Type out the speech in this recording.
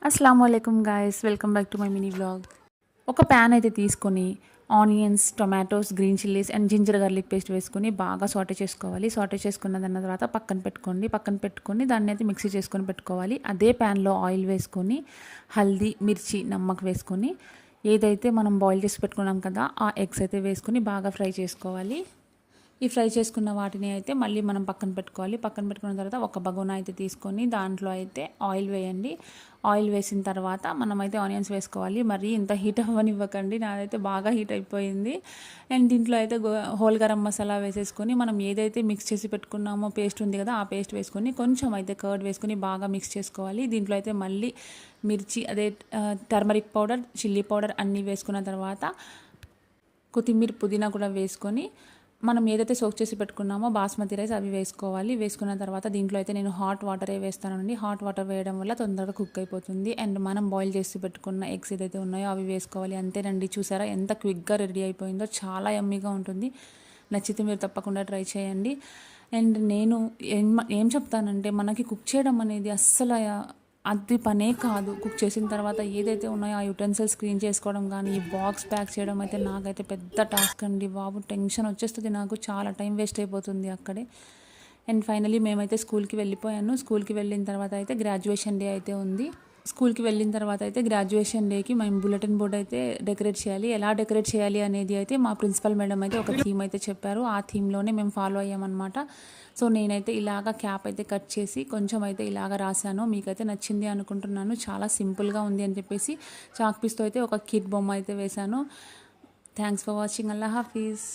అస్సలాముఅలైకుం guys, welcome back to my mini vlog. ఒక pan అయితే తీసుకొని onions, tomatoes, green chillies and ginger garlic paste వేసుకొని బాగా సాటే చేసుకోవాలి. సాటే చేసుకున్న దాని తర్వాత పక్కన పెట్టుకొని దాన్ని అయితే మిక్సీ చేసుకొని పెట్టుకోవాలి. అదే ప్యాన్లో ఆయిల్ వేసుకొని హల్దీ, మిర్చి, నమ్మక్ వేసుకొని ఏదైతే మనం బాయిల్ చేసి పెట్టుకున్నాం కదా ఆ ఎగ్స్ అయితే వేసుకొని బాగా ఫ్రై చేసుకోవాలి. ఈ ఫ్రై చేసుకున్న వాటిని అయితే మళ్ళీ మనం పక్కన పెట్టుకున్న తర్వాత ఒక బగోనా అయితే తీసుకొని దాంట్లో అయితే ఆయిల్ వేయండి. ఆయిల్ వేసిన తర్వాత మనమైతే ఆనియన్స్ వేసుకోవాలి. మరి ఇంత హీట్ అవ్వనివ్వకండి, నాదైతే బాగా హీట్ అయిపోయింది. అండ్ దీంట్లో అయితే హోల్ గరం మసాలా వేసేసుకొని మనం ఏదైతే మిక్స్ చేసి పెట్టుకున్నామో పేస్ట్ ఉంది కదా ఆ పేస్ట్ వేసుకొని కొంచెం అయితే కర్డ్ వేసుకొని బాగా మిక్స్ చేసుకోవాలి. దీంట్లో అయితే మళ్ళీ మిర్చి అదే టర్మరిక్ పౌడర్, చిల్లీ పౌడర్ అన్నీ వేసుకున్న తర్వాత కొత్తిమీర, పుదీనా కూడా వేసుకొని మనం ఏదైతే సోక్ చేసి పెట్టుకున్నామో బాస్మతి రైస్ అవి వేసుకోవాలి. వేసుకున్న తర్వాత దీంట్లో అయితే నేను హాట్ వాటరే వేస్తానండి. హాట్ వాటర్ వేయడం వల్ల తొందరగా కుక్ అయిపోతుంది. అండ్ మనం బాయిల్ చేసి పెట్టుకున్న ఎగ్స్ ఏదైతే ఉన్నాయో అవి వేసుకోవాలి. అంతేనండి, చూసారా ఎంత క్విక్గా రెడీ అయిపోయిందో. చాలా యమ్మీగా ఉంటుంది. నచ్చితే మీరు తప్పకుండా ట్రై చేయండి. అండ్ నేను ఏం చెప్తానంటే మనకి కుక్ చేయడం అనేది అస్సలు అది పనే కాదు. కుక్ చేసిన తర్వాత ఏదైతే ఉన్నాయో ఆ యుటెన్సిల్స్ క్లీన్ చేసుకోవడం కానీ ఈ బాక్స్ ప్యాక్ చేయడం అయితే నాకైతే పెద్ద టాస్క్ అండి బాబు. టెన్షన్ వచ్చేస్తుంది నాకు, చాలా టైం వేస్ట్ అయిపోతుంది అక్కడే. అండ్ ఫైనలీ మేమైతే స్కూల్కి వెళ్ళిపోయాను. స్కూల్కి వెళ్ళిన తర్వాత అయితే గ్రాడ్యుయేషన్ డే అయితే ఉంది. స్కూల్కి వెళ్ళిన తర్వాత అయితే గ్రాడ్యుయేషన్ డేకి మేము బులెటిన్ బోర్డ్ అయితే డెకరేట్ చేయాలి. ఎలా డెకరేట్ చేయాలి అనేది అయితే మా ప్రిన్సిపల్ మేడం అయితే ఒక థీమ్ అయితే చెప్పారు. ఆ థీమ్లోనే మేము ఫాలో అయ్యామన్నమాట. సో నేనైతే ఇలాగ క్యాప్ అయితే కట్ చేసి కొంచెం అయితే ఇలాగ రాశాను. మీకైతే నచ్చింది అనుకుంటున్నాను. చాలా సింపుల్గా ఉంది అని చెప్పేసి చాక్ పీస్తో అయితే ఒక కిడ్ బొమ్మ అయితే వేశాను. Thanks for watching. Allah Hafeez.